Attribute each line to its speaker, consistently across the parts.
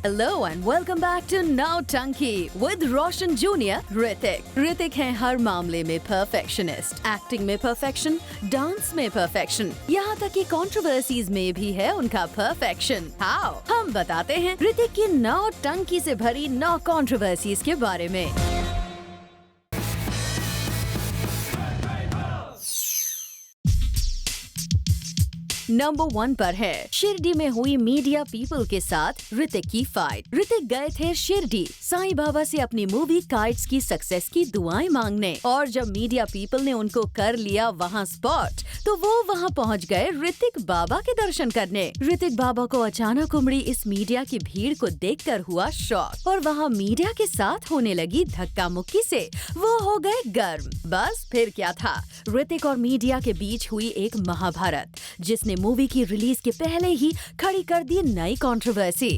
Speaker 1: Hello and welcome back to Nautanki with Roshan Jr. Hrithik. hrithik हैं हर मामले में perfectionist, acting में perfection, dance में परफेक्शन, यहाँ तक कि कंट्रोवर्सीज में भी है उनका परफेक्शन। हाउ? हम बताते हैं hrithik की नौटंकी से भरी 9 कंट्रोवर्सीज के बारे में। नंबर 1 पर है शिरडी में हुई मीडिया पीपल के साथ hrithik की फाइट। hrithik गए थे शिरडी साईं बाबा से अपनी मूवी काइट्स की सक्सेस की दुआएं मांगने, और जब मीडिया पीपल ने उनको कर लिया वहां स्पॉट, तो वो वहां पहुंच गए hrithik बाबा के दर्शन करने। hrithik बाबा को अचानक उमड़ी इस मीडिया की भीड़ को देखकर हुआ शॉक, और वहां मीडिया के साथ होने लगी धक्का मुक्की से वो हो गए गर्म। बस फिर क्या था, hrithik और मीडिया के बीच हुई एक महाभारत, जिसने मूवी की रिलीज के पहले ही खड़ी कर दी नई कंट्रोवर्सी।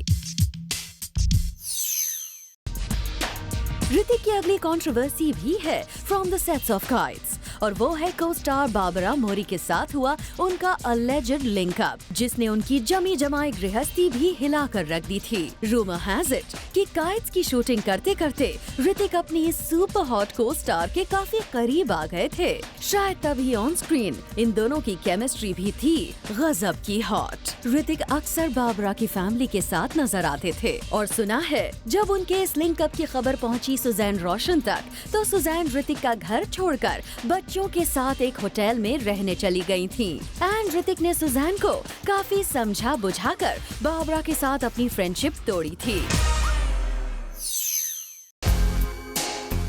Speaker 1: hrithik की अगली कंट्रोवर्सी भी है from the sets of kites, और वो है को स्टार बाबरा मोरी के साथ हुआ उनका अलेज्ड लिंकअप, जिसने उनकी जमी जमाई गृहस्थी भी हिला कर रख दी थी। रूमर हैज इट कि काइट्स की शूटिंग करते करते hrithik अपनी इस सुपर हॉट को स्टार के काफी करीब आ गए थे। शायद तभी ऑन स्क्रीन इन दोनों की केमिस्ट्री भी थी गजब की हॉट। hrithik अक्सर बाबरा की फैमिली के साथ नजर आते थे, और सुना है जब उनके इस लिंकअप की खबर पहुंची सुजैन रोशन तक, तो सुजैन hrithik का घर छोड़कर बच्चों के साथ एक होटल में रहने चली गई थी। एंड hrithik ने सुजैन को काफी समझा बुझाकर बाबरा के साथ अपनी फ्रेंडशिप तोड़ी थी।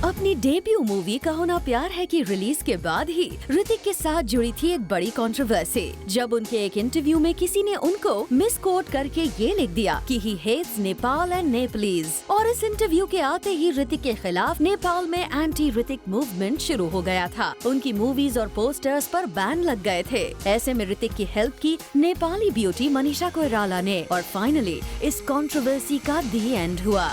Speaker 1: अपनी डेब्यू मूवी कहो ना प्यार है की रिलीज के बाद ही hrithik के साथ जुड़ी थी एक बड़ी कंट्रोवर्सी, जब उनके एक इंटरव्यू में किसी ने उनको मिस कोट करके ये लिख दिया कि he hates Nepal and Nepalese, और इस इंटरव्यू के आते ही hrithik के खिलाफ नेपाल में एंटी hrithik मूवमेंट शुरू हो गया था। उनकी मूवीज और पोस्टर्स पर बैन लग गए थे। ऐसे में hrithik की हेल्प की नेपाली ब्यूटी मनीषा कोइराला ने, और फाइनली इस कंट्रोवर्सी का दी एंड हुआ।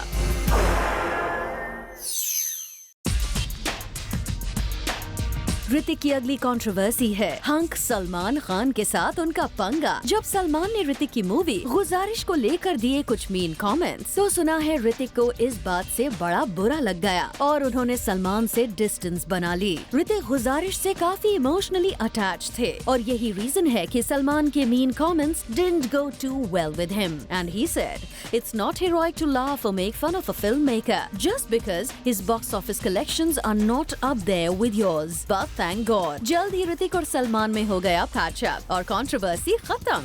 Speaker 1: hrithik की अगली कंट्रोवर्सी है हंक सलमान खान के साथ उनका पंगा। जब सलमान ने hrithik की मूवी गुजारिश को लेकर दिए कुछ मीन कमेंट्स, तो सुना है hrithik को इस बात से बड़ा बुरा लग गया और उन्होंने सलमान से डिस्टेंस बना ली। hrithik गुजारिश से काफी इमोशनली अटैच थे, और यही रीजन है कि सलमान के mean comments didn't go too well with him, and he said it's not heroic to laugh or make fun of a filmmaker just because his box office collections are not up there with yours. But thank God जल्द ही hrithik और सलमान में हो गया patch up और controversy खत्म।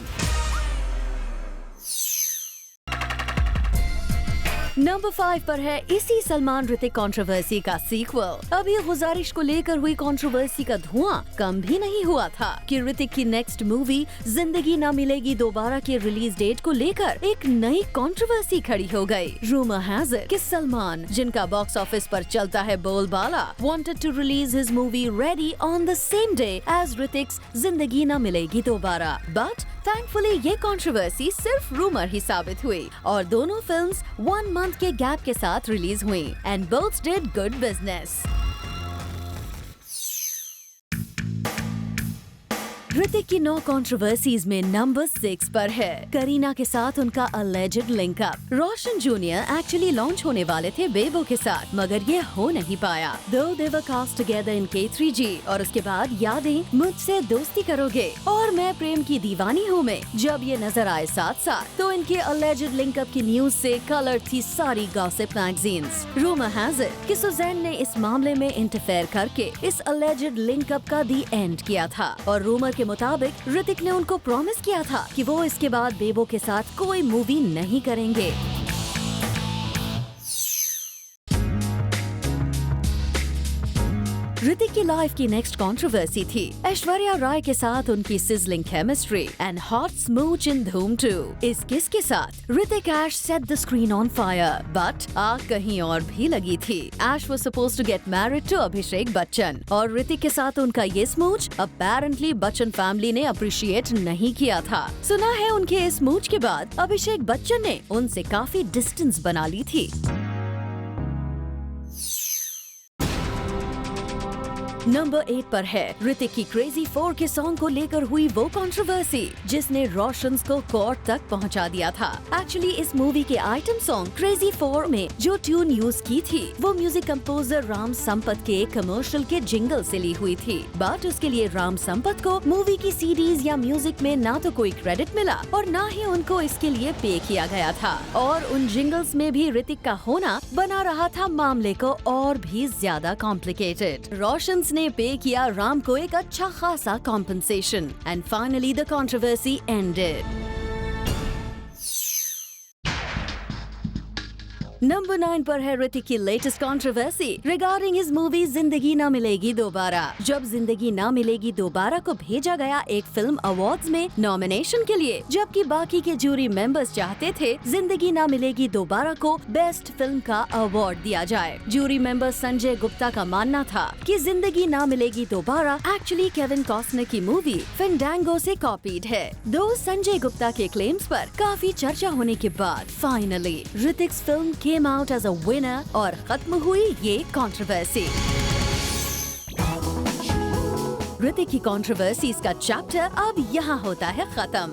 Speaker 1: Number 5 पर है इसी सलमान hrithik कंट्रोवर्सी का सीक्वल। अभी गुजारिश को लेकर हुई कंट्रोवर्सी का धुआं कम भी नहीं हुआ था कि hrithik की नेक्स्ट मूवी जिंदगी ना मिलेगी दोबारा के रिलीज डेट को लेकर एक नई कंट्रोवर्सी खड़ी हो गई। रूमर हैज इट कि सलमान, जिनका बॉक्स ऑफिस पर चलता है बोलबाला, wanted to release his movie Ready on the same day as hrithik's Zindagi Na Milegi Dobara, but thankfully ये कंट्रोवर्सी सिर्फ रूमर ही साबित हुई, और दोनों फिल्म्स 1 मंथ के गैप के साथ रिलीज हुई and both did good business. hrithik की 9 कंट्रोवर्सीज में नंबर 6 पर है करीना के साथ उनका अलेज्ड लिंकअप। रोशन जूनियर एक्चुअली लॉन्च होने वाले थे बेबो के साथ, मगर ये हो नहीं पाया। दो दे वर कास्ट टुगेदर इन K3G, और उसके बाद यादें, मुझसे दोस्ती करोगे और मैं प्रेम की दीवानी हूँ में जब ये नजर आए साथ साथ, तो इनके अलेज्ड लिंकअप की न्यूज से कलर थी सारी gossip magazines. Rumour has it कि सुजैन ने इस मामले में इंटरफेयर करके इस अलेज्ड लिंकअप का दी एंड किया था, और रूमर के मुताबिक hrithik ने उनको प्रॉमिस किया था कि वो इसके बाद बेबो के साथ कोई मूवी नहीं करेंगे। hrithik की लाइफ की नेक्स्ट कंट्रोवर्सी थी ऐश्वर्या राय के साथ उनकी sizzling chemistry and hot smooch in Dhoom 2। इस किस के साथ hrithik Ash set the screen on fire, but आग कहीं और भी लगी थी। Ash was supposed to get married to Abhishek Bachchan, और hrithik के साथ उनका ये स्मूच अपेरेंटली बच्चन फैमिली ने अप्रिशिएट नहीं किया था। सुना है उनके इस स्मूच के बाद अभिषेक बच्चन ने उनसे काफी डिस्टेंस बना ली थी। नंबर 8 पर है ऋतिक की क्रेजी 4 के सॉन्ग को लेकर हुई वो कंट्रोवर्सी जिसने रोशंस को कोर्ट तक पहुंचा दिया था। एक्चुअली इस मूवी के आइटम सॉन्ग क्रेजी 4 में जो ट्यून यूज की थी वो म्यूजिक कंपोजर राम संपत के कमर्शियल के जिंगल से ली हुई थी, बट उसके लिए राम संपत को मूवी की सीडीज या म्यूजिक में ना तो कोई क्रेडिट मिला और ना ही उनको इसके लिए पे किया गया था। और उन जिंगल्स में भी ऋतिक का होना बना रहा था मामले को और भी ज्यादा कॉम्प्लिकेटेड। रोशंस ने पे किया राम को एक अच्छा खासा compensation and finally the controversy ended. Number 9 पर है ऋतिक की latest controversy regarding his movie जिंदगी ना मिलेगी दोबारा। जब जिंदगी ना मिलेगी दोबारा को भेजा गया एक फिल्म अवार्ड्स में नॉमिनेशन के लिए, जबकि बाकी के जूरी मेंबर्स चाहते थे जिंदगी ना मिलेगी दोबारा को बेस्ट फिल्म का अवार्ड दिया जाए। जूरी मेंबर संजय गुप्ता का मानना था कि जिंदगी ना मिलेगी दोबारा एक्चुअली केविन कॉस्टनर की मूवी फैंडांगो से कॉपीड है। दो संजय गुप्ता के क्लेम्स पर काफी चर्चा होने के बाद finally Hrithik's film came out as a winner और खत्म हुई ये कंट्रोवर्सी। ऋतिक की कंट्रोवर्सीज का चैप्टर अब यहाँ होता है खत्म।